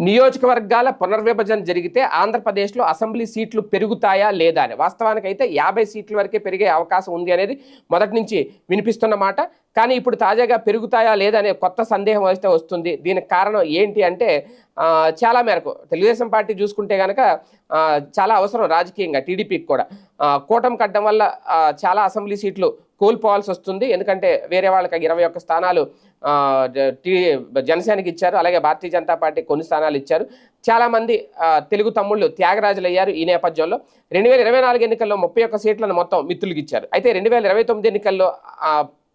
నియోజకవర్గాల పునర్విభజన జరిగితే ఆంధ్రప్రదేశ్లో అసెంబ్లీ సీట్లు పెరుగుతాయా లేదా అని వాస్తవానికైతే 50 సీట్ల వరకే పెరిగే అవకాశం ఉంది అనేది మొదటి నుంచి వినిపిస్తున్న మాట. కానీ ఇప్పుడు తాజాగా పెరుగుతాయా లేదా అనే కొత్త సందేహం అయితే వస్తుంది. దీనికి కారణం ఏంటి అంటే చాలా మేరకు తెలుగుదేశం పార్టీ చూసుకుంటే కనుక చాలా అవసరం రాజకీయంగా టీడీపీకి కూడా. కూటమి కట్టడం వల్ల చాలా అసెంబ్లీ సీట్లు కోల్పోవాల్సి వస్తుంది. ఎందుకంటే వేరే వాళ్ళకి 21 స్థానాలు జనసేనకి ఇచ్చారు, అలాగే భారతీయ జనతా పార్టీ కొన్ని స్థానాలు ఇచ్చారు. చాలామంది తెలుగు తమ్ముళ్ళు త్యాగరాజులు అయ్యారు. ఈ నేపథ్యంలో 2024 ఎన్నికల్లో 31 సీట్లను మొత్తం మిత్రులకు ఇచ్చారు. అయితే 2029 ఎన్నికల్లో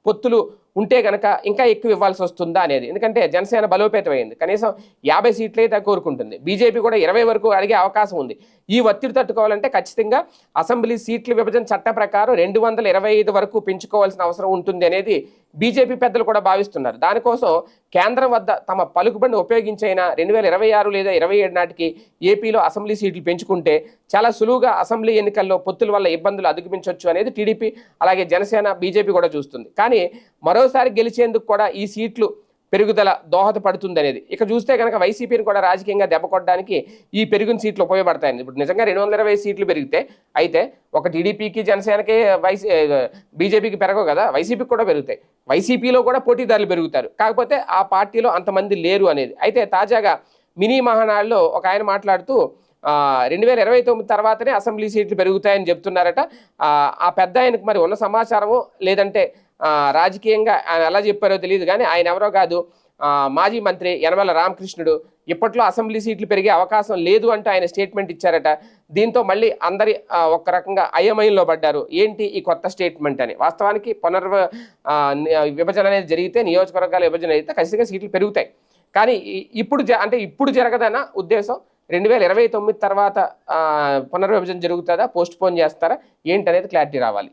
పొత్తులు ఉంటే కనుక ఇంకా ఎక్కువ ఇవ్వాల్సి వస్తుందా అనేది. ఎందుకంటే జనసేన బలోపేతమైంది, కనీసం 50 సీట్లు అయితే కోరుకుంటుంది. బీజేపీ కూడా 20 వరకు అడిగే అవకాశం ఉంది. ఈ ఒత్తిడి తట్టుకోవాలంటే ఖచ్చితంగా అసెంబ్లీ సీట్ల విభజన చట్ట ప్రకారం 225 వరకు పెంచుకోవాల్సిన అవసరం ఉంటుంది అనేది బీజేపీ పెద్దలు కూడా భావిస్తున్నారు. దానికోసం కేంద్రం వద్ద తమ పలుకుబడిని ఉపయోగించైనా 2026 లేదా 27 నాటికి ఏపీలో అసెంబ్లీ సీట్లు పెంచుకుంటే చాలా సులువుగా అసెంబ్లీ ఎన్నికల్లో పొత్తుల వల్ల ఇబ్బందులు అధిగమించవచ్చు అనేది టీడీపీ అలాగే జనసేన బీజేపీ కూడా చూస్తుంది. కానీ మరోసారి గెలిచేందుకు కూడా ఈ సీట్లు పెరుగుదల దోహదపడుతుంది అనేది. ఇక చూస్తే కనుక వైసీపీని కూడా రాజకీయంగా దెబ్బ కొట్టడానికి ఈ పెరిగిన సీట్లు ఉపయోగపడతాయని. ఇప్పుడు నిజంగా 220 సీట్లు పెరిగితే అయితే ఒక టీడీపీకి జనసేనకి బీజేపీకి పెరగవు కదా, వైసీపీకి కూడా పెరుగుతాయి. వైసీపీలో కూడా పోటీదారులు పెరుగుతారు, కాకపోతే ఆ పార్టీలో అంతమంది లేరు అనేది. అయితే తాజాగా మినీ మహానాడులో ఒక ఆయన మాట్లాడుతూ 2029 తర్వాతనే అసెంబ్లీ సీట్లు పెరుగుతాయని చెప్తున్నారట. ఆ పెద్ద ఆయనకు మరి ఉన్న సమాచారము లేదంటే రాజకీయంగా ఆయన ఎలా చెప్పారో తెలియదు, కానీ ఆయన ఎవరో కాదు, మాజీ మంత్రి యనమల రామకృష్ణుడు. ఇప్పట్లో అసెంబ్లీ సీట్లు పెరిగే అవకాశం లేదు అంటూ ఆయన స్టేట్మెంట్ ఇచ్చారట. దీంతో మళ్ళీ అందరి ఒక రకంగా అయోమయంలో పడ్డారు. ఏంటి ఈ కొత్త స్టేట్మెంట్ అని. వాస్తవానికి విభజన అనేది జరిగితే, నియోజకవర్గాల విభజన అయితే ఖచ్చితంగా సీట్లు పెరుగుతాయి. కానీ ఇప్పుడు జరగదన్న ఉద్దేశం. 2029 తర్వాత పునర్విభజన జరుగుతుందా, పోస్ట్ పోన్ చేస్తారా ఏంటి అనేది క్లారిటీ రావాలి.